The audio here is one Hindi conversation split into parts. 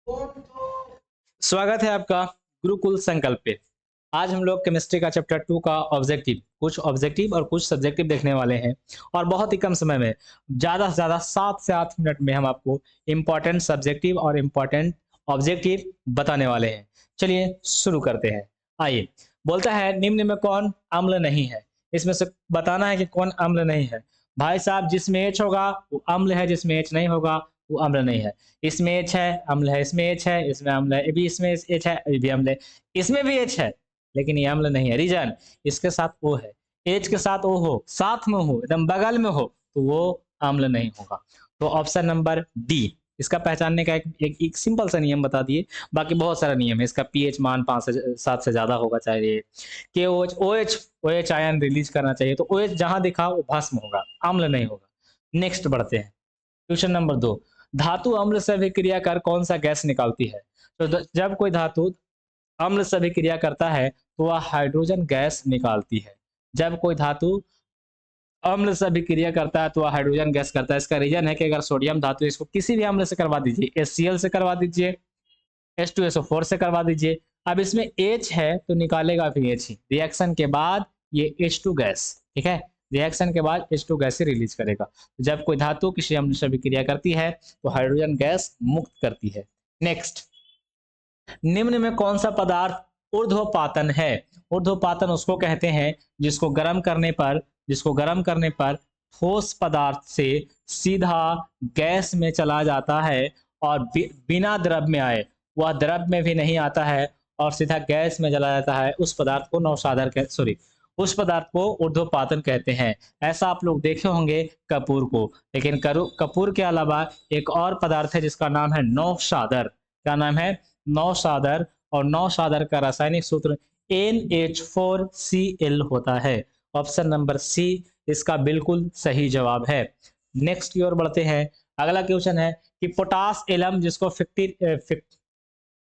स्वागत है आपका गुरुकुल संकल्प पे। आज हम लोग केमिस्ट्री का चैप्टर 2 का कुछ ऑब्जेक्टिव और कुछ सब्जेक्टिव देखने वाले हैं और बहुत ही कम समय में ज़्यादा से ज़्यादा 7 से 8 मिनट में हम आपको इम्पोर्टेंट सब्जेक्टिव और इम्पोर्टेंट ऑब्जेक्टिव बताने वाले हैं। चलिए शुरू करते हैं। आइए, बोलता है निम्न में कौन अम्ल नहीं है? इसमें से बताना है कि कौन अम्ल नहीं है। भाई साहब, जिसमें H होगा वो अम्ल है, जिसमें H नहीं होगा वो अम्ल नहीं है। इसमें एच है, अम्ल है, इसमें एच है, इसमें अम्ल है, ये भी इसमें एच है, ये भी अम्ल है, इसमें भी एच है, लेकिन ये अम्ल नहीं है। रीजन, इसके साथ ओ है, एच के साथ ओ हो, साथ में हो, एकदम बगल में हो, तो वो अम्ल नहीं होगा। तो ऑप्शन नंबर डी इसका पहचानने का एक सिंपल सा नियम बता दिए। बाकी बहुत सारा नियम है इसका। पीएच मान 5 से 7 से ज्यादा होगा चाहिए। के O H O H O H ion release करना चाहिए। तो ओ एच जहां दिखा वो भस्म होगा, अम्ल नहीं होगा। नेक्स्ट बढ़ते हैं। क्वेश्चन नंबर 2, धातु अम्ल से अभिक्रिया कर कौन सा गैस निकालती है? तो जब कोई धातु अम्ल से अभिक्रिया करता है तो वह हाइड्रोजन गैस निकालती है। जब कोई धातु अम्ल से अभिक्रिया करता है तो वह हाइड्रोजन गैस करता है। इसका रीजन है कि अगर सोडियम धातु इसको किसी भी अम्ल से करवा दीजिए, HCl से करवा दीजिए, H2SO4 से करवा दीजिए, अब इसमें H है तो निकालेगा भी H ही। रिएक्शन के बाद ये H2 गैस, ठीक है, रिएक्शन के बाद H2 गैस ही रिलीज करेगा। जब कोई धातु किसी अम्ल से अभिक्रिया करती है तो हाइड्रोजन गैस मुक्त करती है। नेक्स्ट, निम्न में कौन सा पदार्थ ऊर्ध्वपातन है? ऊर्ध्वपातन उसको कहते हैं जिसको गर्म करने पर ठोस पदार्थ से सीधा गैस में चला जाता है और बिना द्रव में आए, वह द्रव में भी नहीं आता है और सीधा गैस में चला जाता है, उस पदार्थ को नौशादर उस पदार्थ को ऊर्ध्वपातन कहते हैं। ऐसा आप लोग देखे होंगे कपूर को, लेकिन कपूर के अलावा एक और पदार्थ है जिसका नाम है नौशादर। क्या नाम है? नौशादर। और नौशादर का रासायनिक सूत्र NH4Cl होता है। ऑप्शन नंबर सी इसका बिल्कुल सही जवाब है। नेक्स्ट की ओर बढ़ते हैं। अगला क्वेश्चन है कि पोटास एलम जिसको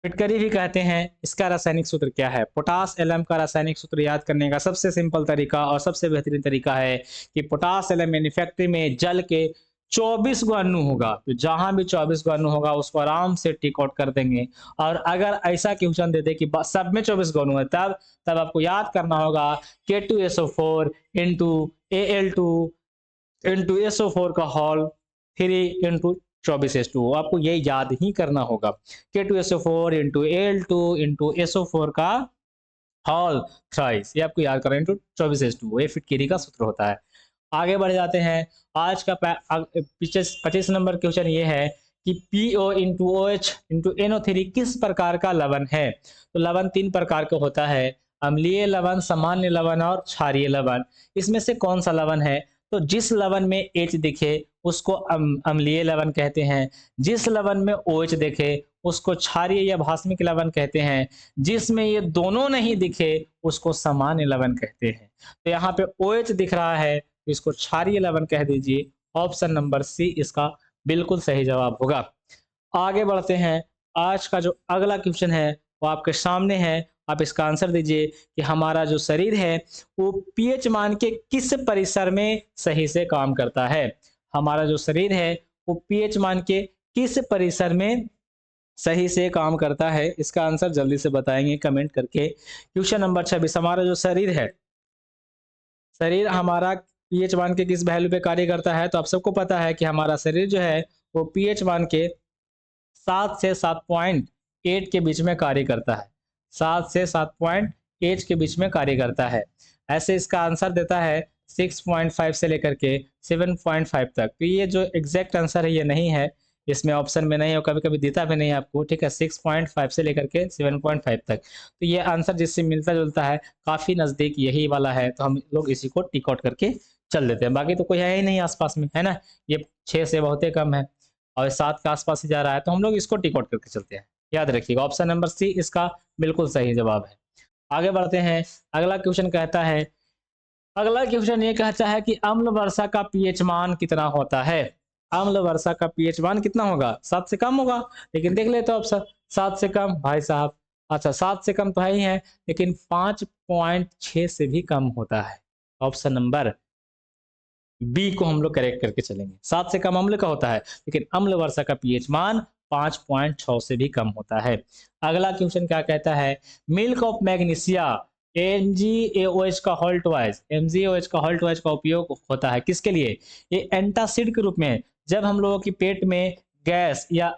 फिटकरी भी कहते हैं, इसका रासायनिक सूत्र क्या है? पोटास एलम का रासायनिक सूत्र याद करने का सबसे सिंपल तरीका और सबसे बेहतरीन तरीका है कि पोटास एलम मैन्युफैक्चरिंग में जल के 24 गो अणु होगा, तो जहां भी 24 गो अणु होगा उसको आराम से टिक आउट कर देंगे। और अगर ऐसा क्वेश्चन दे दे कि सब में 24 गो अणु है, तब आपको याद करना होगा K2SO4 into Al2 into SO4 का हॉल 3 इंटू 24H2, आपको ये याद ही करना होगा। K2SO4 into Al2 into SO4 का हॉल थ्राइस, ये आपको याद करना इंटू 24H2, ये फिटकेरी का सूत्र होता है। आगे बढ़ जाते हैं। आज का 25 नंबर क्वेश्चन ये है कि PO into OH into NO3 किस प्रकार का लवण है? तो लवण 3 प्रकार का होता है, अम्लीय लवण, सामान्य लवण और क्षारीय लवण। इसमें से कौन सा लवण है? तो जिस लवण में H दिखे उसको अम्लीय लवण कहते हैं, जिस लवण में OH दिखे उसको क्षारीय या भास्मिक लवण कहते हैं, जिसमें ये दोनों नहीं दिखे उसको सामान्य लवण कहते हैं। तो यहाँ पे OH दिख रहा है तो इसको क्षारीय लवण कह दीजिए। ऑप्शन नंबर सी इसका बिल्कुल सही जवाब होगा। आगे बढ़ते हैं। आज का जो अगला क्वेश्चन है वो आपके सामने है, आप इसका आंसर दीजिए कि हमारा जो शरीर है वो पीएच मान के किस परिसर में सही से काम करता है? हमारा जो शरीर है वो पीएच मान के किस परिसर में सही से काम करता है? इसका आंसर जल्दी से बताएंगे कमेंट करके। क्वेश्चन नंबर 26, हमारा जो शरीर है, शरीर हमारा पीएच मान के किस वैल्यू पे कार्य करता है? तो आप सबको पता है कि हमारा शरीर जो है वो पीएच मान के 7 से 7.8 के बीच में कार्य करता है। 7 से 7.8 के बीच में कार्य करता है। ऐसे इसका आंसर देता है 6.5 से लेकर के 7.5 तक। तो ये जो एग्जैक्ट आंसर है ये नहीं है, इसमें ऑप्शन में नहीं है, कभी कभी देता भी नहीं आपको, ठीक है। 6.5 से लेकर के 7.5 तक, तो ये आंसर जिससे मिलता जुलता है, काफी नजदीक यही वाला है, तो हम लोग इसी को टिक आउट करके चल देते हैं। बाकी तो कोई है ही नहीं आसपास में, है ना। ये 6 से बहुत ही कम है और 7 के आसपास ही जा रहा है, तो हम लोग इसको टिक आउट करके चलते हैं। याद रखिएगा ऑप्शन नंबर सी इसका बिल्कुल सही जवाब है। आगे बढ़ते हैं। अगला क्वेश्चन कहता है, अगला क्वेश्चन ये कहता है कि अम्ल वर्षा का पीएच मान कितना होता है? अम्ल वर्षा का पीएच मान कितना होगा? 7 से कम होगा, लेकिन देख लेते हो ऑप्शन। 7 से कम भाई साहब, अच्छा 7 से कम तो है ही है, लेकिन 5.6 से भी कम होता है। ऑप्शन नंबर बी को हम लोग करेक्ट करके चलेंगे। 7 से कम अम्ल का होता है, लेकिन अम्ल वर्षा का पीएच मान 5.6 से भी कम होता है। अगला क्वेश्चन क्या कहता है, मिल्क ऑफ मैग्नीशिया MgAOH का होल्ट वाइज, MgAOH का होल्ट वाइज का उपयोग होता है किसके लिए, ये एंटासिड के रूप में। जब हम लोगों की पेट में गैस या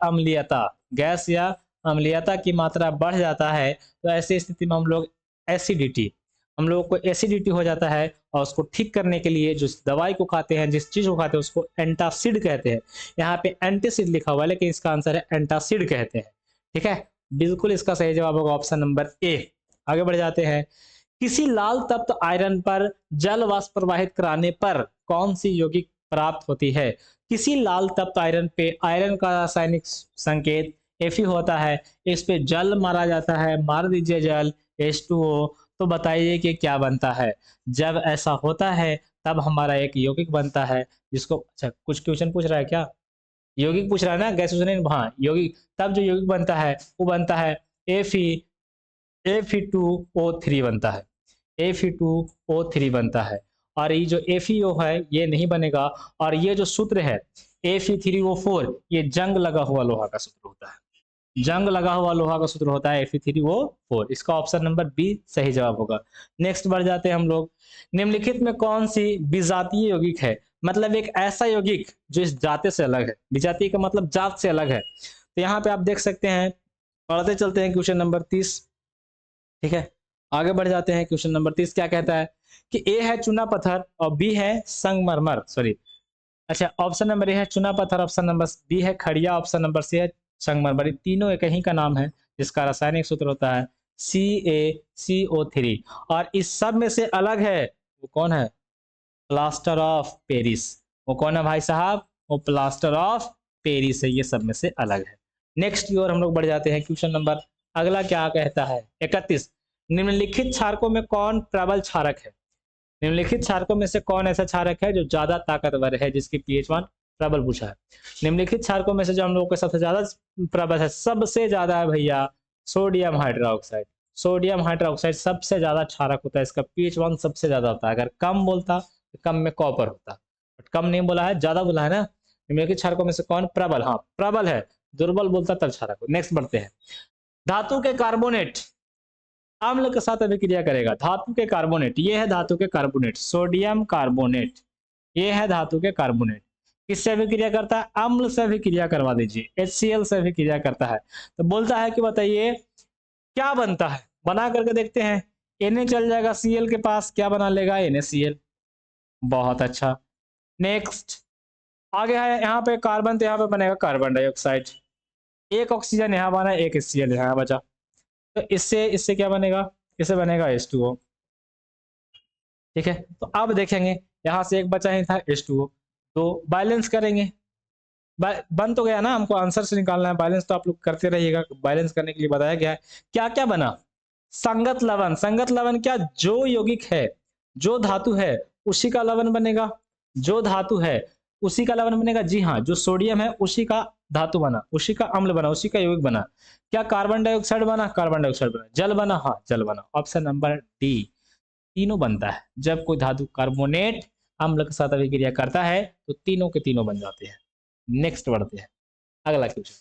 अम्लीयता की मात्रा बढ़ जाता है, तो ऐसी स्थिति में हम लोगों को एसिडिटी हो जाता है, और उसको ठीक करने के लिए जिस दवाई को खाते हैं, जिस चीज को खाते हैं, उसको एंटासिड कहते हैं। यहाँ पे एंटीसिड लिखा हुआ है, लेकिन इसका आंसर है एंटासिड कहते हैं। ठीक है, बिल्कुल इसका सही जवाब होगा ऑप्शन नंबर ए। आगे बढ़ जाते हैं, किसी लाल तत्व आयरन पर जल वाष्प प्रवाहित कराने पर कौन सी यौगिक प्राप्त होती है। किसी लाल तत्व आयरन पे, आयरन का रासायनिक संकेत Fe होता है, इस पे जल मारा जाता है, मार दीजिए जल H2O, तो बताइए कि क्या बनता है। जब ऐसा होता है तब हमारा एक यौगिक बनता है, जिसको, अच्छा कुछ क्वेश्चन पूछ रहा है क्या, यौगिक पूछ रहा है ना, गैस हाँ यौगिक, तब जो यौगिक बनता है वो बनता है Fe2O3 बनता है, Fe2O3 बनता है। और ये जो FeO है ये नहीं बनेगा, और ये जो सूत्र है Fe3O4, ये जंग लगा हुआ लोहा का सूत्र होता है, जंग लगा हुआ लोहा का सूत्र होता है Fe3O4। इसका ऑप्शन नंबर बी सही जवाब होगा। नेक्स्ट बढ़ जाते हैं हम लोग, निम्नलिखित में कौन सी विजातीय यौगिक है, मतलब एक ऐसा यौगिक जो इस जाति से अलग है, विजातीय का मतलब जात से अलग है। तो यहाँ पे आप देख सकते हैं, पढ़ते चलते हैं क्वेश्चन नंबर 30। ठीक है, आगे बढ़ जाते हैं। क्वेश्चन नंबर 30 क्या कहता है कि ए है चूना पत्थर और बी है संगमरमर, सॉरी, अच्छा ऑप्शन नंबर ए है चूना पत्थर, ऑप्शन नंबर बी है खड़िया, ऑप्शन नंबर सी है संगमरमर। तीनों एक ही का नाम है, जिसका रासायनिक सूत्र होता है CaCO3। और इस सब में से अलग है, वो कौन है, प्लास्टर ऑफ पेरिस। वो कौन है भाई साहब, वो प्लास्टर ऑफ पेरिस है, ये सब में से अलग है। नेक्स्ट की ओर हम लोग बढ़ जाते हैं। क्वेश्चन नंबर अगला क्या कहता है, 31, निम्नलिखित क्षारकों में कौन प्रबल क्षारक है। निम्नलिखित क्षारकों में से कौन ऐसा क्षारक है जो ज्यादा ताकतवर है, जिसकी pH 1 प्रबल पूछा है। निम्नलिखित क्षारकों में से जो हम लोगों को सबसे ज्यादा प्रबल है, सबसे ज्यादा है भैया सोडियम हाइड्रोक्साइड। सोडियम हाइड्रोक्साइड सबसे ज्यादा क्षारक होता है, इसका pH 1 सबसे ज्यादा होता है। अगर कम बोलता तो कम में कॉपर होता, बट कम नहीं बोला है, ज्यादा बोला है ना। निम्नलिखित क्षारकों में से कौन प्रबल, हाँ प्रबल है, दुर्बल बोलता तब क्षारक हो। नेक्स्ट बढ़ते हैं, धातु के कार्बोनेट अम्ल के साथ अभिक्रिया करेगा। धातु के कार्बोनेट, ये है धातु के कार्बोनेट, सोडियम कार्बोनेट, ये है धातु के कार्बोनेट। किससे अभिक्रिया करता है, अम्ल से अभिक्रिया करवा दीजिए, HCl से अभिक्रिया करता है। तो बोलता है कि बताइए क्या बनता है, बना करके देखते हैं। Na चल जाएगा Cl के पास, क्या बना लेगा, NaCl। बहुत अच्छा। नेक्स्ट आगे है, यहाँ पे कार्बन, तो यहाँ पे बनेगा कार्बन डाइऑक्साइड। एक ऑक्सीजन यहाँ बना, एक HCl यहाँ बचा, तो इससे इससे क्या बनेगा, इससे बनेगा H2O। ठीक है, तो अब देखेंगे, यहाँ से एक बचा ही था H2O, तो बैलेंस करेंगे। बन तो गया ना, हमको आंसर से निकालना है, बैलेंस तो आप लोग करते रहिएगा। बैलेंस करने के लिए बताया गया है, क्या क्या बना, संगत लवण। संगत लवण क्या, जो यौगिक है, जो धातु है उसी का लवण बनेगा, जो धातु है उसी का लवण बनेगा। जी हाँ, जो सोडियम है उसी का धातु बना, उसी का अम्ल बना, उसी का यौगिक बना। क्या कार्बन डाइऑक्साइड बना, कार्बन डाइऑक्साइड बना। जल बना, हाँ जल बना। ऑप्शन नंबर डी, तीनों बनता है। जब कोई धातु कार्बोनेट अम्ल के साथ अभिक्रिया करता है तो तीनों के तीनों बन जाते हैं। नेक्स्ट बढ़ते हैं, अगला क्वेश्चन,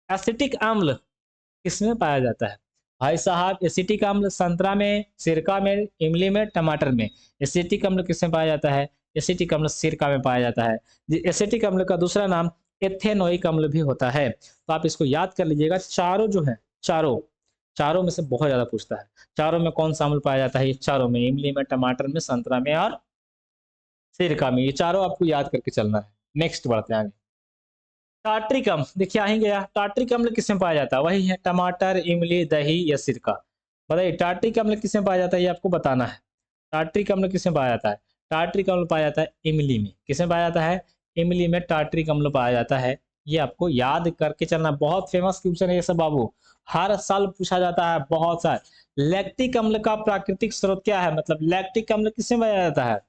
एसिटिक अम्ल किसमें पाया जाता है। भाई साहब एसिटिक अम्ल संतरा में, सिरका में, इमली में, टमाटर में। एसिटिक अम्ल किसमें पाया जाता है, एसिटिक अम्ल सिरका में पाया जाता है। एसिटिक अम्ल का दूसरा नाम एथेनोइक अम्ल भी होता है। तो आप इसको याद कर लीजिएगा। चारों जो है, चारों में से बहुत ज्यादा पूछता है, चारों में कौन सा अम्ल पाया जाता है, ये चारों में, इमली में, टमाटर में, संतरा में और सिरका में, ये चारों आपको याद करके चलना है। नेक्स्ट बढ़ते हैं आगे, टार्ट्रिक अम्ल, देखिए आ ही गया। टार्ट्रिक अम्ल किसमें पाया जाता है, वही है टमाटर, इमली, दही या सिरका। बताइए टार्ट्रिक अम्ल किसमें पाया जाता है, ये आपको बताना है। टार्ट्रिक अम्ल किसमें पाया जाता है, टार्ट्रिक अम्ल पाया जाता है इमली में। किसमें पाया जाता है, इमली में टार्ट्रिक अम्ल पाया जाता है। ये आपको याद करके चलना, बहुत फेमस क्वेश्चन है ये सब बाबू, हर साल पूछा जाता है बहुत सारे। लैक्टिक अम्ल का प्राकृतिक स्रोत क्या है, मतलब लैक्टिक अम्ल किसमें पाया जाता है,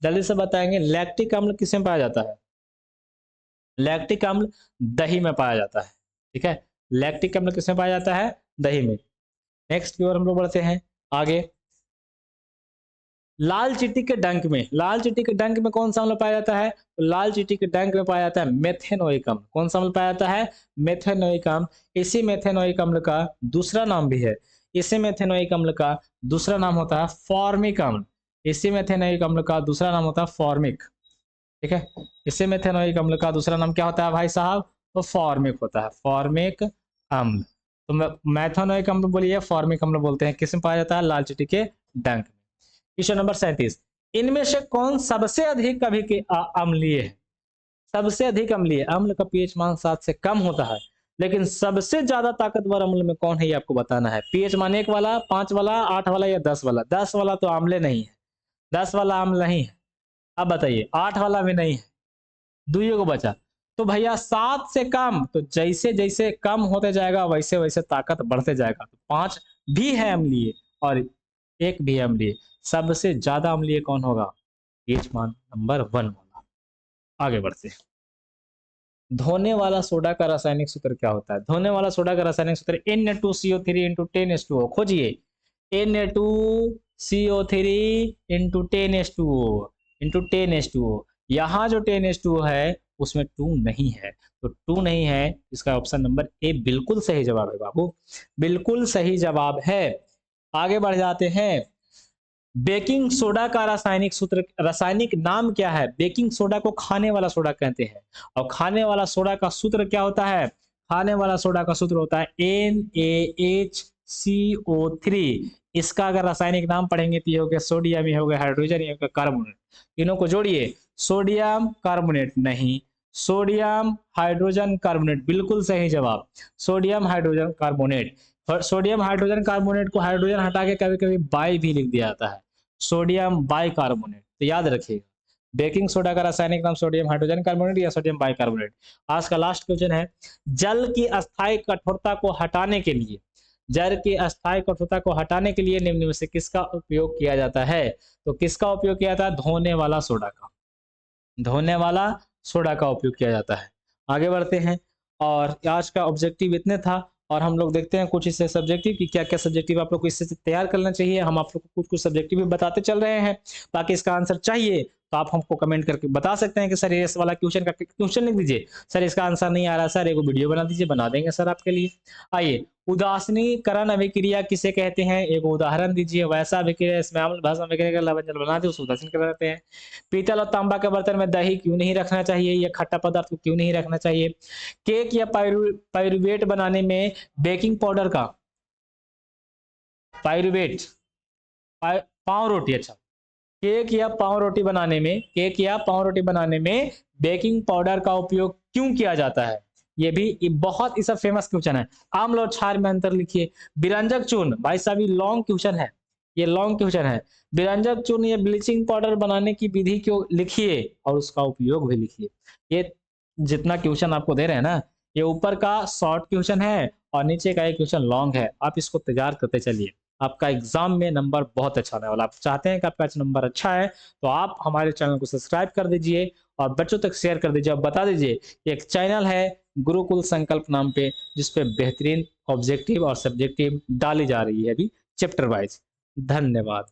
जल्दी से बताएंगे। लैक्टिक अम्ल किसमें पाया जाता है, लैक्टिक अम्ल दही में पाया जाता है। ठीक है, लैक्टिक अम्ल किसमें पाया जाता है, दही में। नेक्स्ट की ओर हम लोग बढ़ते हैं आगे, लाल चींटी के डंक में, लाल चींटी के डंक में कौन सा अम्ल पाया जाता है? तो लाल चींटी के डंक में पाया जाता है मेथेनोइक अम्ल। कौन सा अम्ल पाया जाता है? मेथेनोइक अम्ल। इसी मेथेनोइक अम्ल का दूसरा नाम भी है, इसी मेथेनोइक अम्ल का दूसरा नाम होता है फॉर्मिक अम्ल। इसी मेथेनोइक अम्ल का दूसरा नाम होता है फॉर्मिक। ठीक है, इसी मेथेनोइक अम्ल का दूसरा नाम क्या होता है भाई साहब? तो फॉर्मिक होता है, फॉर्मिक अम्ल। तो मेथेनोइक अम्ल बोलिए, फॉर्मिक अम्ल बोलते हैं। किसमें पाया जाता है? लाल चींटी के डंक में। क्वेश्चन नंबर 37, इनमें से कौन सबसे अधिक कभी के अम्लीय है? सबसे अधिक अम्लीय, अम्ल का पीएच मान 7 से कम होता है, लेकिन सबसे ज्यादा ताकतवर अम्ल में कौन है ये आपको बताना है। पीएच मान 1 वाला, 5 वाला, 8 वाला या 10 वाला? 10 वाला तो अम्ल नहीं है, 10 वाला अम्ल नहीं है। अब बताइए, 8 वाला भी नहीं है, दुइयों को बचा। तो भैया 7 से कम, तो जैसे जैसे कम होते जाएगा वैसे वैसे ताकत बढ़ते जाएगा। तो 5 भी है अम्लीय और 1 भी है अम्लीय। सबसे ज्यादा अम्लीय कौन होगा? पीएच मान नंबर 1 वाला। आगे बढ़ते हैं। धोने वाला सोडा का रासायनिक सूत्र क्या होता है? धोने वाला सोडा का रासायनिक सूत्र Na2CO3 into 10H2O। खोजिए, Na2CO3 into 10H2O into 10H2O। यहाँ जो 10H2O है उसमें 2 नहीं है, तो 2 नहीं है, इसका ऑप्शन नंबर ए बिल्कुल सही जवाब है बाबू, बिल्कुल सही जवाब है। आगे बढ़ जाते हैं। बेकिंग सोडा का रासायनिक सूत्र, रासायनिक नाम क्या है? बेकिंग सोडा को खाने वाला सोडा कहते हैं, और खाने वाला सोडा का सूत्र क्या होता है? खाने वाला सोडा का सूत्र होता है NaHCO3। इसका अगर रासायनिक नाम पढ़ेंगे तो ये हो गया सोडियम, ये हो गया हाइड्रोजन, ये हो गया कार्बोनेट। तीनों को जोड़िए, सोडियम कार्बोनेट नहीं, सोडियम हाइड्रोजन कार्बोनेट बिल्कुल सही जवाब, sodium hydrogen carbonate. Sodium hydrogen carbonate को हाइड्रोजन हटा के कभी कभी बाई भी लिख दिया जाता है, सोडियम बाइकार्बोनेट। तो याद रखिएगा, बेकिंग सोडा का रासायनिक नाम सोडियम हाइड्रोजन कार्बोनेट या सोडियम बाइकार्बोनेट। आज का लास्ट क्वेश्चन है, जल की अस्थायी कठोरता को हटाने के लिए, जल की अस्थायी कठोरता को हटाने के लिए निम्न में से किसका उपयोग किया जाता है? तो किसका उपयोग किया जाता है? धोने वाला सोडा का, धोने वाला सोडा का उपयोग किया जाता है। आगे बढ़ते हैं, और आज का ऑब्जेक्टिव इतने था, और हम लोग देखते हैं कुछ इससे सब्जेक्टिव कि क्या क्या सब्जेक्टिव आप लोग को इससे तैयार करना चाहिए। हम आप लोग को कुछ कुछ सब्जेक्टिव भी बताते चल रहे हैं। बाकी इसका आंसर चाहिए तो आप हमको कमेंट करके बता सकते हैं कि सर इस वाला क्वेश्चन का क्वेश्चन लिख दीजिए, सर इसका आंसर नहीं आ रहा सर, एक वीडियो बना दीजिए, बना देंगे सर आपके लिए। आइए, उदासीनीकरण अभिक्रिया किसे कहते हैं? एक उदाहरण दीजिए। वैसा अभिक्रिया इसमें अम्ल भस्म अभिक्रिया का लवण जल बना दे उसे उदासीन कर देते हैं। पीतल और तांबा के बर्तन में दही क्यों नहीं रखना चाहिए, या खट्टा पदार्थ को क्यों नहीं रखना चाहिए? केक या पाइरुवेट बनाने में बेकिंग पाउडर का, पाइरुवेट, पाव रोटी, अच्छा, केक या पाव रोटी बनाने में, केक या पाव रोटी बनाने में बेकिंग पाउडर का उपयोग क्यों किया जाता है? ये भी बहुत इस फेमस क्वेश्चन है। आम्ल और क्षार में अंतर लिखिए। विरंजक चूर्ण, भाई साहब ये लॉन्ग क्वेश्चन है, ये लॉन्ग क्वेश्चन है। विरंजक चूर्ण या ब्लीचिंग पाउडर बनाने की विधि क्यों लिखिए, और उसका उपयोग भी लिखिए। ये जितना क्वेश्चन आपको दे रहे हैं ना, ये ऊपर का शॉर्ट क्वेश्चन है और नीचे का एक क्वेश्चन लॉन्ग है। आप इसको तैयार करते चलिए, आपका एग्जाम में नंबर बहुत अच्छा आने वाला। आप चाहते हैं कि आपका नंबर अच्छा है तो आप हमारे चैनल को सब्सक्राइब कर दीजिए और बच्चों तक शेयर कर दीजिए और बता दीजिए कि एक चैनल है गुरुकुल संकल्प नाम पे, जिसपे बेहतरीन ऑब्जेक्टिव और सब्जेक्टिव डाली जा रही है अभी चैप्टर वाइज। धन्यवाद।